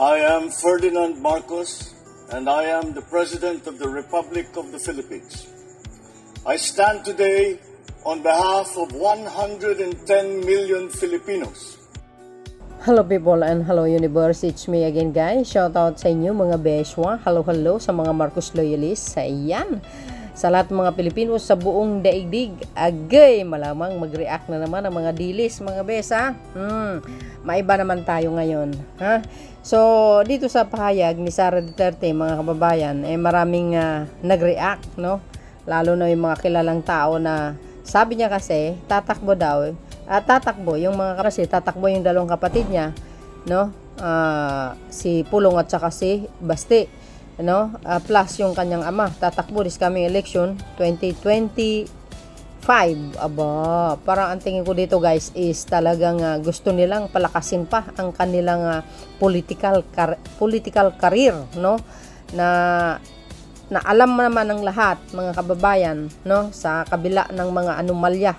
I am Ferdinand Marcos, and I am the President of the Republic of the Philippines. I stand today on behalf of 110 million Filipinos. Hello people and hello universe, it's me again guys. Shout out sa inyo mga beshwa. Hello sa mga Marcos loyalists. Ayan, sa lahat ng mga Pilipino sa buong daigdig, agay malamang mag-react na naman ang mga dilis mga besa. Maiba naman tayo ngayon, ha? So dito sa pahayag ni Sara Duterte mga kababayan, maraming nag-react, no? Lalo na yung mga kilalang tao na sabi niya kasi tatakbo daw, tatakbo yung mga kasi tatakbo yung dalawang kapatid niya, no? Si Pulong at saka si Basti, no? Plus yung kanyang ama tatakbo this coming election 2025. Aba, parang ang tingin ko dito guys is talagang gusto nilang palakasin pa ang kanilang political career, no? Na alam naman ng lahat mga kababayan, no, sa kabila ng mga anomalya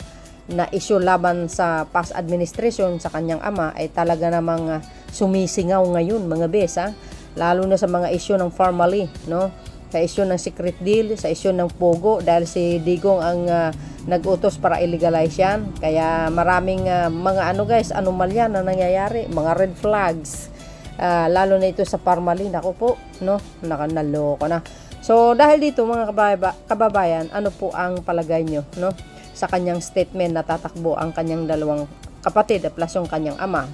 na issue laban sa past administration sa kanyang ama ay talaga namang sumisingaw ngayon mga besa, lalo na sa mga issue ng formally, no, sa issue ng secret deal, sa issue ng Pogo, dahil si Digong ang nag-utos para illegalize yan. Kaya maraming mga guys, anomalya na nangyayari, mga red flags, lalo na ito sa formally. Naku po, no, nakanaloko na. So dahil dito mga kababayan, ano po ang palagay nyo, no, sa kanyang statement na tatakbo ang kanyang dalawang kapatid plus yung kanyang ama?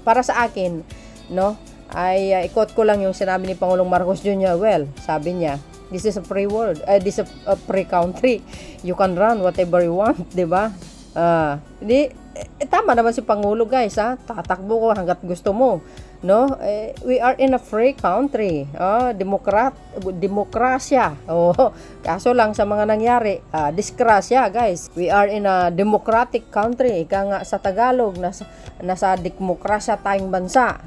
Para sa akin, no, ay ikot ko lang yung sinabi ni Pangulong Marcos Jr. Well, sabi niya, this is a free world, this is a free country, you can run whatever you want, diba? Tama naman si Pangulo guys, ha? Tatakbo ko hanggat gusto mo, no? We are in a free country, demokrasya. Kaso lang sa mga nangyari, disgrasya guys. We are in a democratic country, ika nga sa Tagalog, nasa demokrasya tayong bansa,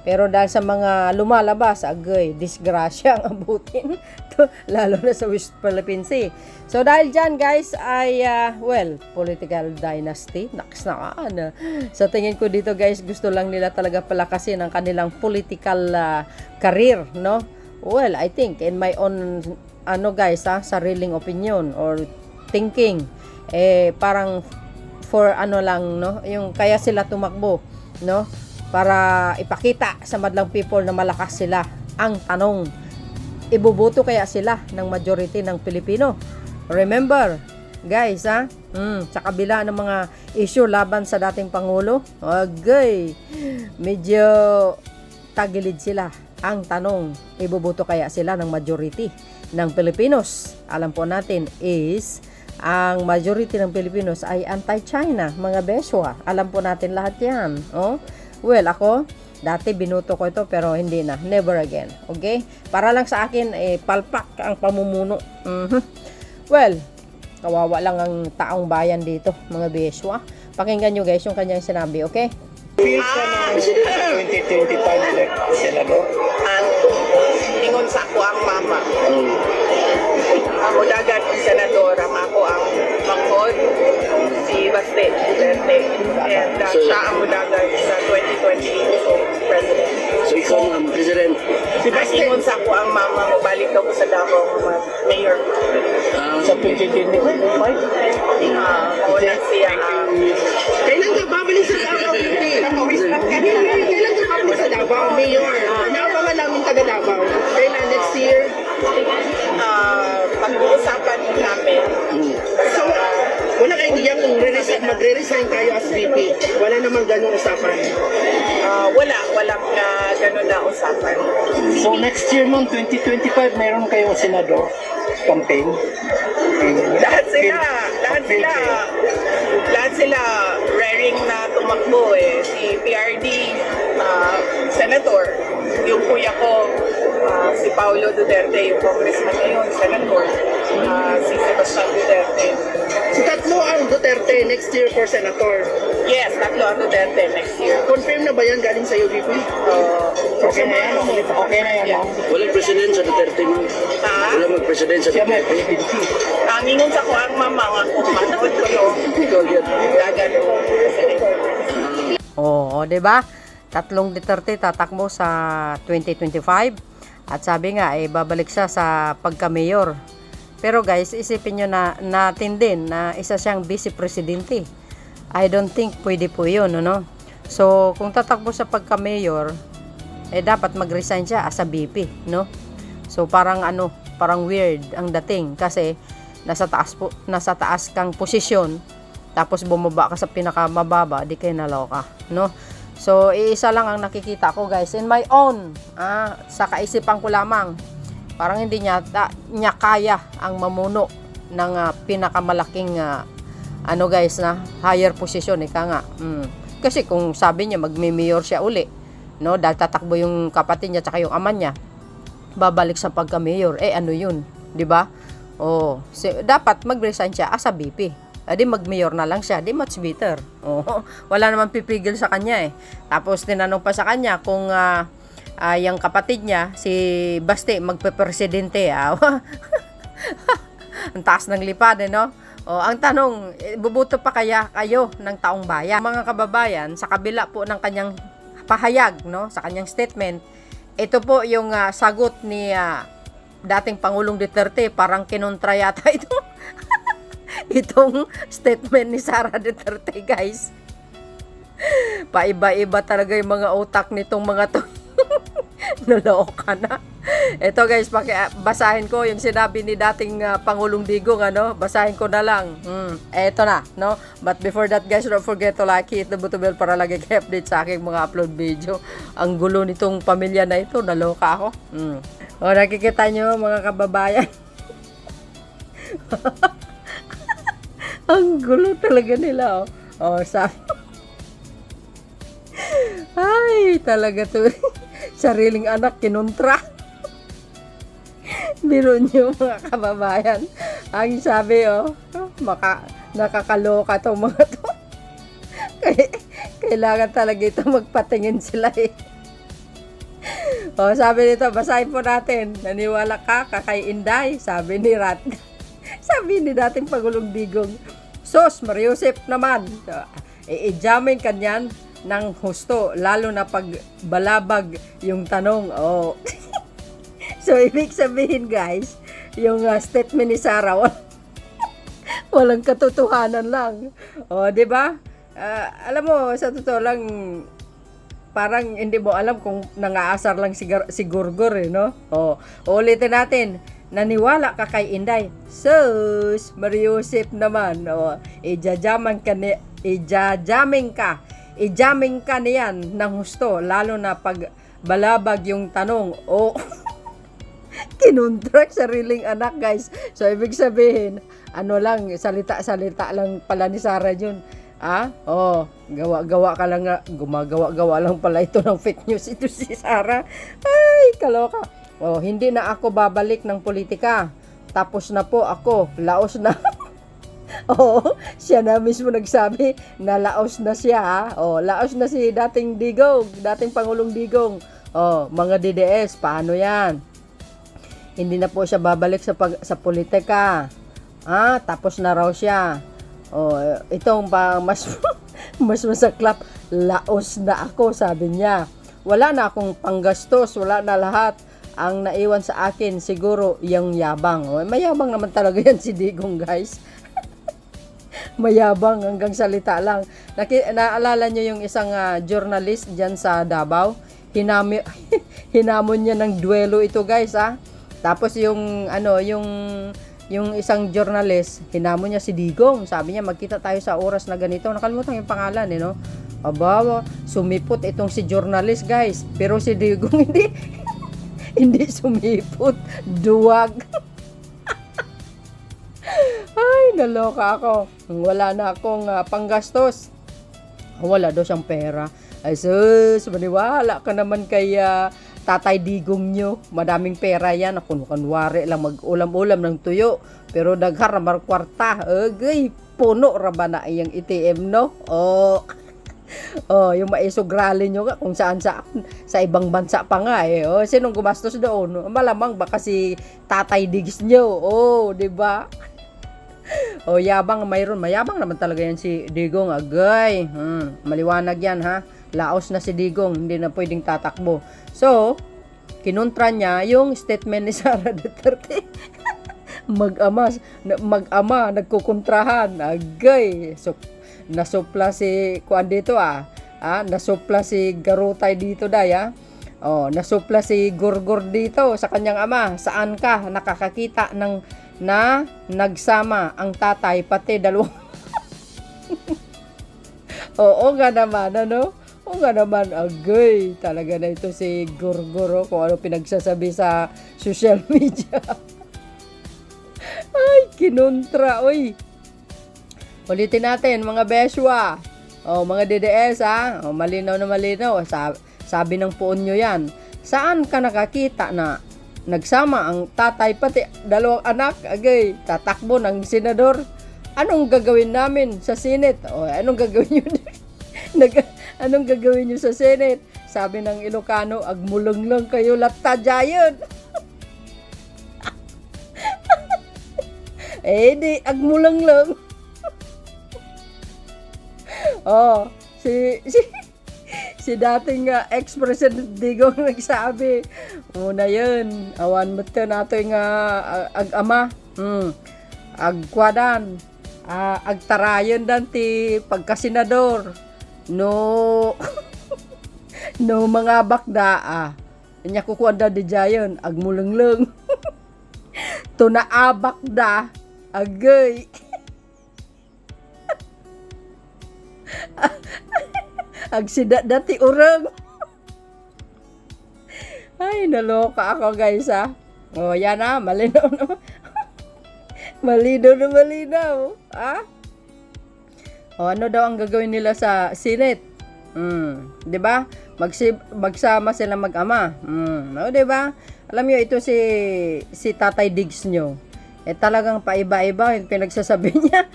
pero dahil sa mga lumalabas, agay, disgrasya ang abutin, lalo na sa West Philippine Sea. So dahil dyan guys ay, well, political dynasty, naks na sa tingin ko dito guys, gusto lang nila talaga palakasin ang kanilang political career, no? Well, I think in my own, guys, sariling opinion or thinking, parang for lang, no? Yung kaya sila tumakbo, no? Para ipakita sa madlang people na malakas sila. Ang tanong, ibuboto kaya sila ng majority ng Pilipino? Remember, guys, sa kabila ng mga issue laban sa dating Pangulo, agay, medyo tagilid sila. Ang tanong, ibuboto kaya sila ng majority ng Pilipinos? Alam po natin is, ang majority ng Pilipinos ay anti-China, mga beswa. Alam po natin lahat yan, Well, ako, dati binuto ko ito pero hindi na. Never again. Okay? Para lang sa akin, palpak ang pamumuno. Well, kawawa lang ang taong bayan dito, mga beswa. Pakinggan nyo guys yung kanyang sinabi, okay? Feel ka na 2025 senador? Ingon sa ako ang mama. Ako dagat senador, ako ang mangkod, si Basti Duterte. And siya ang dagat sa 2028 president. So ikaw ang president? Si Basti, ingon sa ako ang mama, mabalik daw ko sa Davao, mayor. Sa 2025? Wala siya. Kailan ka babalik sa Davao? Kailan ka babalik sa Davao, mayor? Napangan namin taga Davao. Kailan next year? Pag-uusapan namin. So, wala kayo idea kung magre-resign kayo as VP? Wala namang ganong usapan? Walang gano'n na usapan. So, next year noong 2025, mayroon kayong senador campaign? Lahat sila raring na tumakbo si PRD, senator, yung kuya ko, si Paulo Duterte, yung congressman ngayon, senator, si Sebastian Duterte. So tatlo ang Duterte next year for senator? Yes, tatlo ang Duterte next year. Confirm na ba yan galing sa UVP? Okay na yan? Okay na yan? Walang president sa Duterte mo? Walang mag-president sa Duterte? Ang ingon sa ko ang mama nga kung manood ko yung dagat ko. Oo, diba? tatlong Duterte tatakbo sa 2025. At sabi nga, babalik siya sa pagka-mayor. Pero guys, isipin nyo natin din na isa siyang vice-presidente. I don't think pwede po yun, no? So, kung tatakbo sa pagka-mayor, dapat mag-resign siya as a VP, no? So, parang weird ang dating kasi nasa taas kang posisyon, tapos bumaba ka sa pinakamababa, di kayo naloka, no? So, isa lang ang nakikita ko, guys, in my own, sa kaisipan ko lamang, parang hindi niya kaya ang mamuno ng pinakamalaking guys, na higher position, nga. Kasi kung sabi niya magme-mayor siya uli, no, dahil tatakbo yung kapatid niya tsaka yung ama niya, babalik sa pagka-mayor, ano yun, di ba? Dapat mag-resign siya as a VP. Di mag-mayor na lang siya, di much better. Wala naman pipigil sa kanya Tapos tinanong pa sa kanya kung yung kapatid niya, si Baste, magpe-presidente. Ang taas ng lipad, no? Ang tanong, bubuto pa kaya kayo ng taong bayan? Mga kababayan, sa kabila po ng kanyang pahayag, no, sa kanyang statement, ito po yung sagot ni dating Pangulong Duterte. Parang kinontra yata itong statement ni Sara Duterte, guys. Paiba-iba talaga yung mga utak nitong mga to. Naloka na. Ito, guys, basahin ko yung sinabi ni dating Pangulong Digong, basahin ko na lang. Ito na, no? But before that, guys, don't forget to like, hit the button bell para lagi kayo update sa aking mga upload video. Ang gulo nitong pamilya na ito, naloka ako. Nakikita nyo, mga kababayan. Ang gulo talaga nila, sabi. Ay, talaga to. Sariling anak, kinontra. Biro nyo, mga kababayan. Ang sabi, nakakaloka tong mga to. Kailangan talaga ito magpatingin sila sabi nito, basahin po natin. Naniwala ka kay Inday? Sabi ni sabi ni dating Pangulong Digong. Sos, Mariusip naman. I-jamming kanyan ng husto, lalo na pag balabag yung tanong. So, ibig sabihin, guys, yung statement ni Sara, walang katotohanan lang. Di ba? Alam mo, sa totoo lang, parang hindi mo alam kung nangaasar lang si Gurgur, no? Ulitin natin. Naniwala ka kay Inday? Sus, Mariusip naman. Ijajamming ka niyan ng husto, lalo na pag balabag yung tanong. Kinontract sariling anak, guys. So, ibig sabihin, salita-salita lang pala ni Sara yun. Gawa-gawa ka lang nga. Gumagawa-gawa lang pala ito ng fake news. Ito si Sara. Ay, kaloka. Hindi na ako babalik ng politika. Tapos na po ako. Laos na. Siya na mismo nagsabi na laos na siya. Laos na si dating Digong, dating Pangulong Digong. Mga DDS, paano yan? Hindi na po siya babalik sa politika. Tapos na raw siya. Itong mas masaklap, laos na ako, sabi niya. Wala na akong panggastos, wala na lahat. Ang naiwan sa akin, siguro, yung yabang. Mayabang naman talaga yan si Digong, guys. Mayabang hanggang salita lang. Naalala nyo yung isang journalist dyan sa Davao? Hinamon niya ng duelo ito, guys, Tapos yung isang journalist, hinamon niya si Digong. Sabi niya, magkita tayo sa oras na ganito. Nakalimutan yung pangalan, no? Aba, sumipot itong si journalist, guys. Pero si Digong hindi sumipot. Duwag. Ay, naloka ako. Wala na akong panggastos. Wala daw siyang pera. Ay, sus, maniwala ka naman kay Tatay Digong nyo. Madaming pera yan. Kunwari lang mag-ulam-ulam ng tuyo. Pero daghar na kwarta. Agay, puno raba na iyang ATM, no? Yung maisugrali nyo kung saan sa ibang bansa pa nga sinong gumastos doon? Malamang baka si Tatay Diggs nyo. Diba? Yabang mayroon. Mayabang naman talaga yan si Digong. Agay. Maliwanag yan, ha? laos na si Digong, hindi na pwedeng tatakbo. So, kinontra niya yung statement ni Sara Duterte. mag-ama, nagkukontrahan. Agay. So, nasupla si kuan dito nasupla si Garutay dito nasupla si Gurgur dito sa kanyang ama. Saan ka nakakakita ng na nagsama ang tatay pati dalawang oo nga naman oo nga naman, agay talaga na ito si Gurgur kung ano pinagsasabi sa social media. Ay, kinontra, uy. Ulitin natin, mga Beshwa. Mga DDS, malinaw na malinaw. Sabi ng puon nyo yan. Saan ka nakakita na nagsama ang tatay pati dalawang anak? Agay, tatakbo ng senador. Anong gagawin namin sa Senate? Anong gagawin nyo? Anong gagawin nyo sa Senate? Sabi ng Ilocano, agmulong lang kayo latta jayon. Di, agmulang lang. Si dating ex-president Digong nagsabi, una yun, awan mo ito nato yung ag-ama, agkwadan, agtarayon dan ti pagkasenador, no mga bakda, niya kukuan da di jayon, agmulang lang. Tunaabak da, agay. Agsida dati urang. Ay, naloka ako guys yan malinaw na. malinaw. Ano daw ang gagawin nila sa Senate? 'Di ba? Magsama sila mag-ama. 'Di ba? Alam niyo ito si Tatay Diggs nyo. Talagang paiba-iba yung pinagsasabi niya.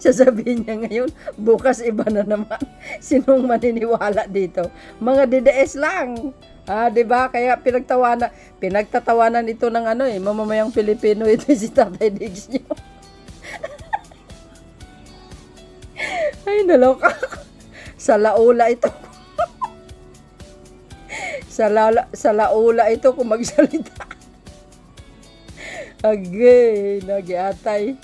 Sasabihin niya ngayon, bukas iba na naman. Sinong maniniwala dito? Mga DDS lang. 'Di ba? Kaya pinagtatawanan ito ng mamamayang Pilipino ito si Tatay Diggs nyo. Ay, naloka. Sa laula ito. Sa laula ito kung magsalita. Agay, nagiatay.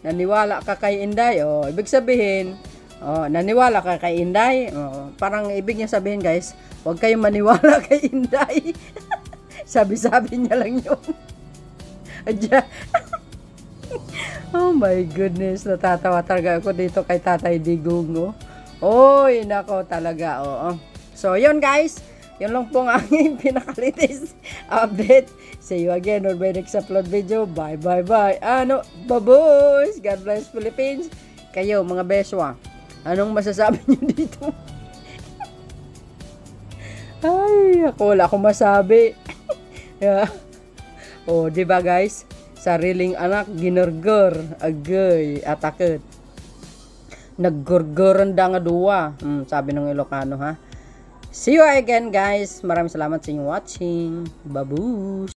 Naniwala ka kay Inday. Ibig sabihin, naniwala ka kay Inday. Parang ibig niya sabihin guys, huwag kayong maniwala kay Inday. Sabi-sabi niya lang yun. Oh my goodness, natatawa talaga ako dito kay Tatay Digong. Oy, nako talaga. So, yun guys. Yun lang po ang aking pinakalitis update. See you again on my next upload video. Bye. Baboys! God bless Philippines. Kayo, mga Beshwa, anong masasabi niyo dito? Ay, ako wala akong masabi. Diba guys? Sariling anak, ginurgur. Agay, atakot. Naggurguran da nga duwa. Sabi ng Ilocano, See you again guys. Maraming salamat sa inyong watching. Baboos!